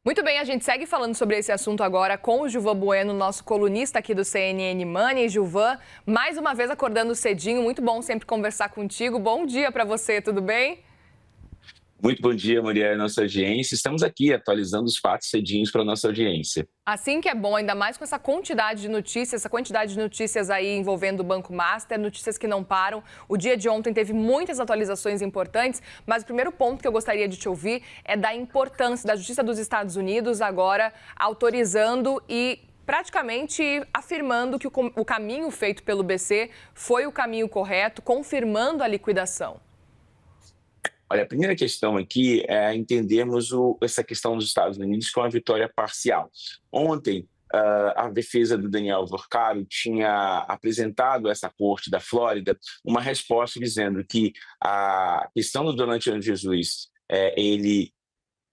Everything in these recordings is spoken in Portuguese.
Muito bem, a gente segue falando sobre esse assunto agora com o Gilvan Bueno, nosso colunista aqui do CNN Money. Gilvan, mais uma vez acordando cedinho, muito bom sempre conversar contigo. Bom dia para você, tudo bem? Muito bom dia, Maria, nossa audiência. Estamos aqui atualizando os fatos cedinhos para a nossa audiência. Assim que é bom, ainda mais com essa quantidade de notícias, essa quantidade de notícias aí envolvendo o Banco Master, notícias que não param. O dia de ontem teve muitas atualizações importantes, mas o primeiro ponto que eu gostaria de te ouvir é da importância da Justiça dos Estados Unidos agora autorizando e praticamente afirmando que o caminho feito pelo BC foi o caminho correto, confirmando a liquidação. Olha, a primeira questão aqui é entendermos essa questão dos Estados Unidos com a vitória parcial. Ontem, a defesa do Daniel Vorcaro tinha apresentado a essa corte da Flórida uma resposta dizendo que a questão do Donald Jesus, ele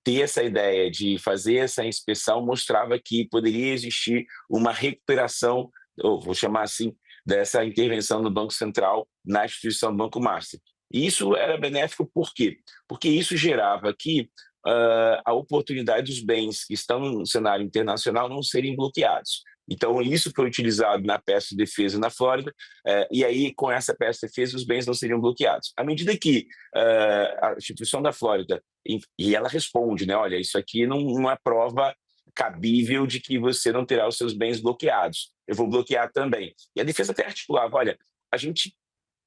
ter essa ideia de fazer essa inspeção mostrava que poderia existir uma recuperação, ou vou chamar assim, dessa intervenção do Banco Central na instituição do Banco Master. E isso era benéfico por quê? Porque isso gerava que a oportunidade dos bens que estão no cenário internacional não serem bloqueados. Então, isso foi utilizado na peça de defesa na Flórida, e aí, com essa peça de defesa, os bens não seriam bloqueados. À medida que a instituição da Flórida, e ela responde, né, olha, isso aqui não é prova cabível de que você não terá os seus bens bloqueados. Eu vou bloquear também. E a defesa até articulava, olha, a gente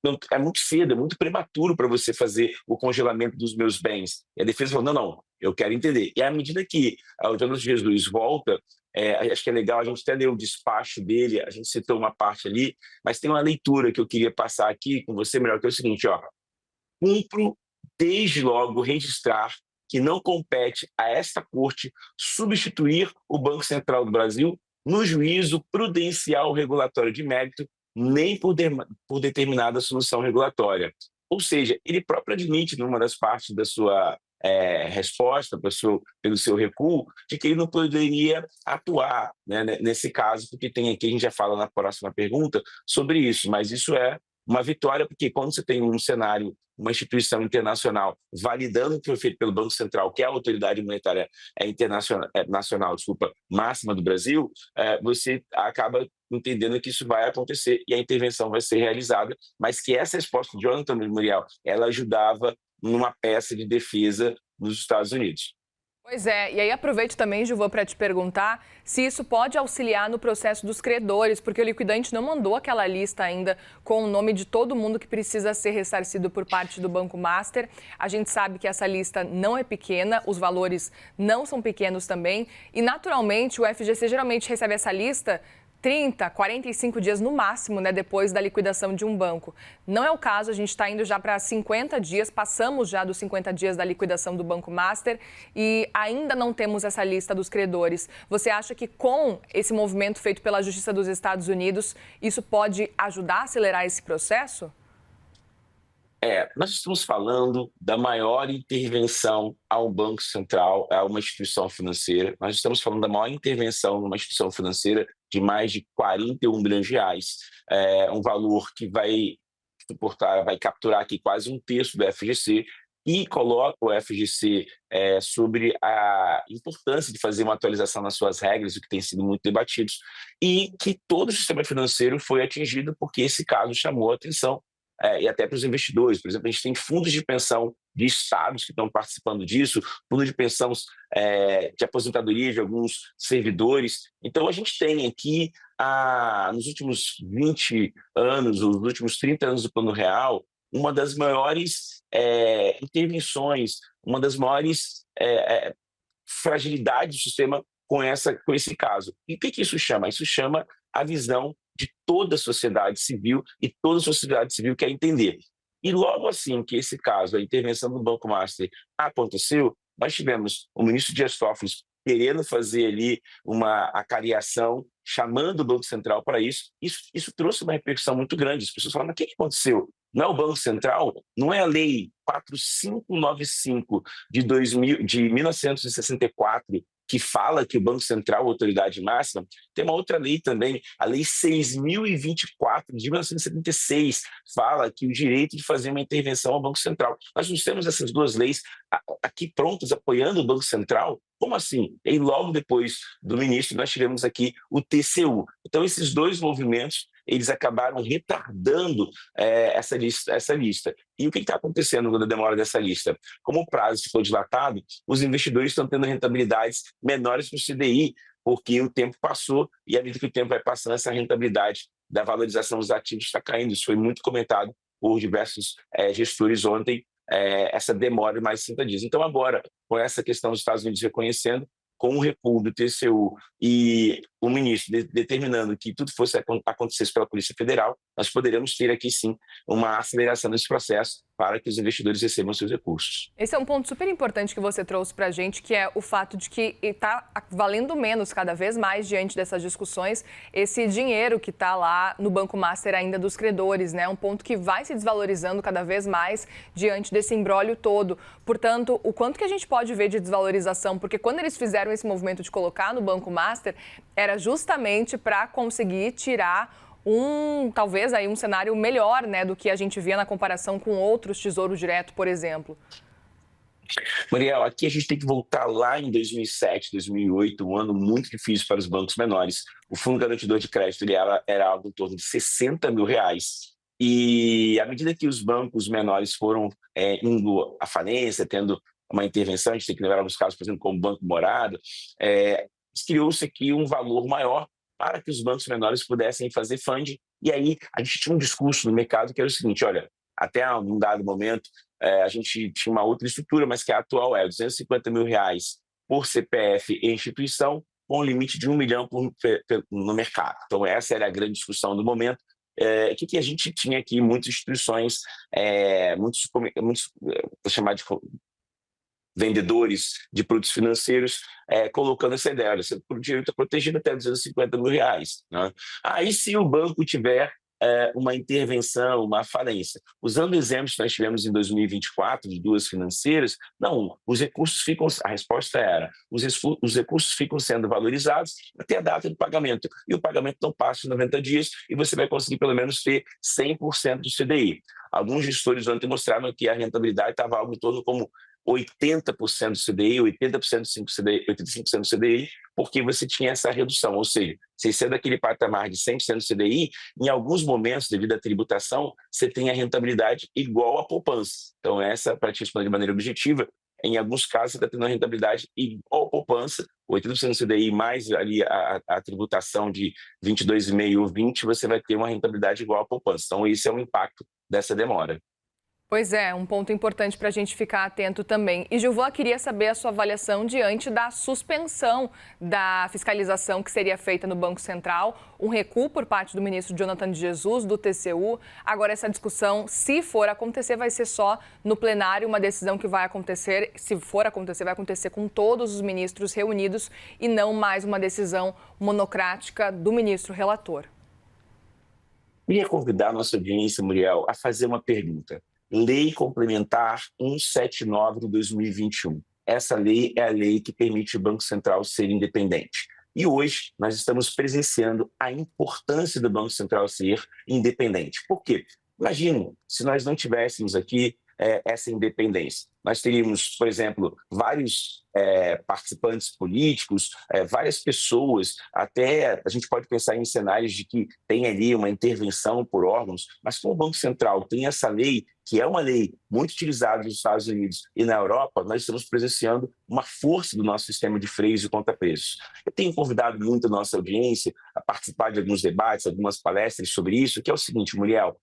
não, é muito cedo, é muito prematuro para você fazer o congelamento dos meus bens. E a defesa falou, não, eu quero entender. E à medida que o Jonas Jesus volta, acho que é legal a gente até ler o despacho dele, a gente citou uma parte ali, mas tem uma leitura que eu queria passar aqui com você, melhor, que é o seguinte, ó, cumpro desde logo registrar que não compete a esta Corte substituir o Banco Central do Brasil no juízo prudencial regulatório de mérito, nem por determinada solução regulatória. Ou seja, ele próprio admite, numa das partes da sua resposta pelo seu recuo, de que ele não poderia atuar, né, nesse caso, porque tem aqui, a gente já fala na próxima pergunta sobre isso, mas isso é uma vitória, porque quando você tem um cenário, uma instituição internacional validando o que foi feito pelo Banco Central, que é a autoridade monetária nacional, desculpa, máxima do Brasil, você acaba entendendo que isso vai acontecer e a intervenção vai ser realizada, mas que essa resposta de Jonathan Memorial, ela ajudava numa peça de defesa nos Estados Unidos. Pois é, e aí aproveito também, Gilvan, para te perguntar se isso pode auxiliar no processo dos credores, porque o liquidante não mandou aquela lista ainda com o nome de todo mundo que precisa ser ressarcido por parte do Banco Master. A gente sabe que essa lista não é pequena, os valores não são pequenos também, e naturalmente o FGC geralmente recebe essa lista 30, 45 dias no máximo, né, depois da liquidação de um banco. Não é o caso, a gente está indo já para 50 dias, passamos já dos 50 dias da liquidação do Banco Master e ainda não temos essa lista dos credores. Você acha que com esse movimento feito pela Justiça dos Estados Unidos, isso pode ajudar a acelerar esse processo? Nós estamos falando da maior intervenção a um banco central, a uma instituição financeira. Nós estamos falando da maior intervenção numa instituição financeira de mais de 41 bilhões de reais. É um valor que vai suportar, vai capturar aqui quase um terço do FGC e coloca o FGC sobre a importância de fazer uma atualização nas suas regras, o que tem sido muito debatido, e que todo o sistema financeiro foi atingido porque esse caso chamou a atenção e até para os investidores. Por exemplo, a gente tem fundos de pensão de estados que estão participando disso, fundos de pensão de aposentadoria de alguns servidores. Então, a gente tem aqui, nos últimos 20 anos, os últimos 30 anos do Plano Real, uma das maiores intervenções, uma das maiores fragilidades do sistema com esse caso. E o que isso chama? Isso chama a visão de toda a sociedade civil, e toda a sociedade civil quer entender. E logo assim que esse caso, a intervenção do Banco Master aconteceu, nós tivemos o ministro Dias Toffoli querendo fazer ali uma acariação, chamando o Banco Central para isso. Isso trouxe uma repercussão muito grande. As pessoas falam, mas o que aconteceu? Não é o Banco Central, não é a Lei 4595 de 1964, que fala que o Banco Central é a autoridade máxima. Tem uma outra lei também, a Lei 6.024, de 1976, fala que o direito de fazer uma intervenção ao Banco Central. Nós não temos essas duas leis aqui prontas, apoiando o Banco Central. Como assim? E logo depois do ministro, nós tivemos aqui o TCU. Então, esses dois movimentos, eles acabaram retardando essa lista. E o que está acontecendo na demora dessa lista? Como o prazo ficou dilatado, os investidores estão tendo rentabilidades menores para o CDI, porque o tempo passou e, à medida que o tempo vai passando, essa rentabilidade da valorização dos ativos está caindo. Isso foi muito comentado por diversos gestores ontem, essa demora de mais de 60 dias. Então, agora, com essa questão dos Estados Unidos reconhecendo, com o recuo do TCU e o ministro determinando que tudo acontecesse pela Polícia Federal, nós poderemos ter aqui, sim, uma aceleração desse processo para que os investidores recebam seus recursos. Esse é um ponto super importante que você trouxe para a gente, que é o fato de que está valendo menos cada vez mais, diante dessas discussões, esse dinheiro que está lá no Banco Master ainda dos credores, né? Um ponto que vai se desvalorizando cada vez mais diante desse imbróglio todo. Portanto, o quanto que a gente pode ver de desvalorização? Porque quando eles fizeram esse movimento de colocar no Banco Master, era justamente para conseguir tirar talvez aí um cenário melhor, né, do que a gente via na comparação com outros Tesouro Direto, por exemplo. Muriel, aqui a gente tem que voltar lá em 2007, 2008, um ano muito difícil para os bancos menores. O Fundo Garantidor de Crédito era algo em torno de R$60 mil. E à medida que os bancos menores foram indo à falência, tendo uma intervenção, a gente tem que lembrar alguns casos, por exemplo, como o Banco Morado, criou-se aqui um valor maior para que os bancos menores pudessem fazer funding. E aí a gente tinha um discurso no mercado que era o seguinte: olha, até um dado momento a gente tinha uma outra estrutura, mas que a atual é R$250 mil por CPF e instituição, com um limite de 1 milhão no mercado. Então essa era a grande discussão do momento. Que a gente tinha aqui muitas instituições, vou chamar de vendedores de produtos financeiros, colocando essa ideia: olha, o dinheiro está protegido até R$250 mil. Né? Aí, se o banco tiver uma intervenção, uma falência, usando exemplos que nós tivemos em 2024 de duas financeiras, não, os recursos ficam, a resposta era, os recursos ficam sendo valorizados até a data do pagamento, e o pagamento não passa de 90 dias e você vai conseguir pelo menos ter 100% do CDI. Alguns gestores ontem mostraram que a rentabilidade estava algo em torno como 80% do CDI, 80% do CDI, 85% do CDI, porque você tinha essa redução, ou seja, você sendo daquele patamar de 100% do CDI, em alguns momentos, devido à tributação, você tem a rentabilidade igual à poupança. Então, essa, para te responder de maneira objetiva, em alguns casos, você está tendo uma rentabilidade igual à poupança, 80% do CDI mais ali a tributação de 22,5% ou 20%, você vai ter uma rentabilidade igual à poupança. Então, esse é o impacto dessa demora. Pois é, um ponto importante para a gente ficar atento também. E, Gilvan, queria saber a sua avaliação diante da suspensão da fiscalização que seria feita no Banco Central, um recuo por parte do ministro Jonathan de Jesus, do TCU. Agora, essa discussão, se for acontecer, vai ser só no plenário, uma decisão que vai acontecer, se for acontecer, vai acontecer com todos os ministros reunidos e não mais uma decisão monocrática do ministro relator. Queria convidar a nossa audiência, Muriel, a fazer uma pergunta. Lei Complementar 179 de 2021. Essa lei é a lei que permite o Banco Central ser independente. E hoje nós estamos presenciando a importância do Banco Central ser independente. Por quê? Imagina, se nós não tivéssemos aqui essa independência. Nós teríamos, por exemplo, vários participantes políticos, várias pessoas, até a gente pode pensar em cenários de que tem ali uma intervenção por órgãos, mas como o Banco Central tem essa lei, que é uma lei muito utilizada nos Estados Unidos e na Europa, nós estamos presenciando uma força do nosso sistema de freios e contrapesos. Eu tenho convidado muito a nossa audiência a participar de alguns debates, algumas palestras sobre isso, que é o seguinte, Muriel: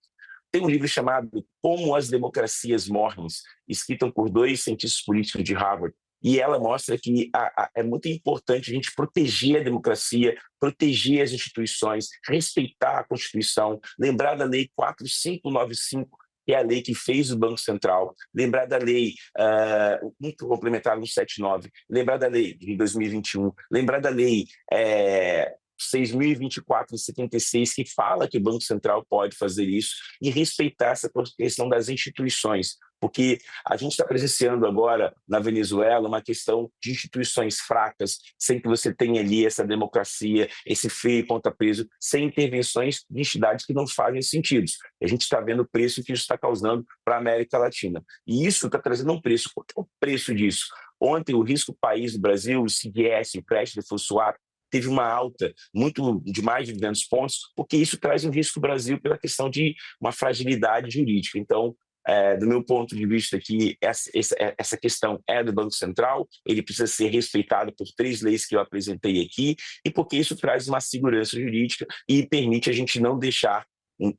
tem um livro chamado Como as Democracias Morrem, escrito por 2 cientistas políticos de Harvard, e ela mostra que é muito importante a gente proteger a democracia, proteger as instituições, respeitar a Constituição, lembrar da Lei 4595, que é a lei que fez o Banco Central, lembrar da lei muito complementar 179, lembrar da lei de 2021, lembrar da lei 6.024/76, que fala que o Banco Central pode fazer isso e respeitar essa questão das instituições, porque a gente está presenciando agora na Venezuela uma questão de instituições fracas, sem que você tenha ali essa democracia, esse freio e ponta preso, sem intervenções de entidades que não fazem sentido. A gente está vendo o preço que isso está causando para a América Latina. E isso está trazendo um preço. Qual é o preço disso? Ontem, o risco país do Brasil, o CDS, o Credit Default Swap, teve uma alta de mais de 200 pontos, porque isso traz um risco para o Brasil pela questão de uma fragilidade jurídica. Então, do meu ponto de vista aqui, essa questão é do Banco Central, ele precisa ser respeitado por 3 leis que eu apresentei aqui, e porque isso traz uma segurança jurídica e permite a gente não deixar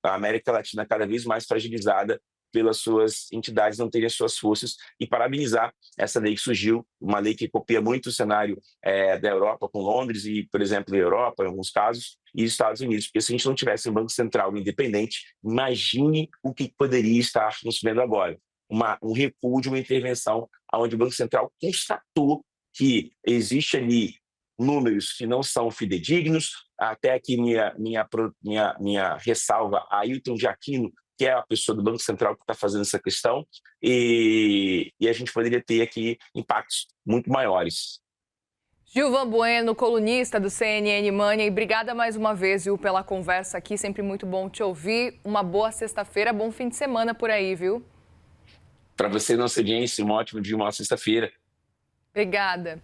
a América Latina cada vez mais fragilizada pelas suas entidades não terem as suas forças, e parabenizar essa lei que surgiu, uma lei que copia muito o cenário da Europa com Londres e, por exemplo, da Europa, em alguns casos, e Estados Unidos, porque se a gente não tivesse um Banco Central independente, imagine o que poderia estar nos vendo agora. Um recuo de uma intervenção onde o Banco Central constatou que existe ali números que não são fidedignos, até aqui minha ressalva a Ailton de Aquino, que é a pessoa do Banco Central que está fazendo essa questão, e a gente poderia ter aqui impactos muito maiores. Gilvan Bueno, colunista do CNN Money, obrigada mais uma vez, viu, pela conversa aqui, sempre muito bom te ouvir. Uma boa sexta-feira, bom fim de semana por aí, viu? Para você, nossa audiência, um ótimo dia, uma sexta-feira. Obrigada.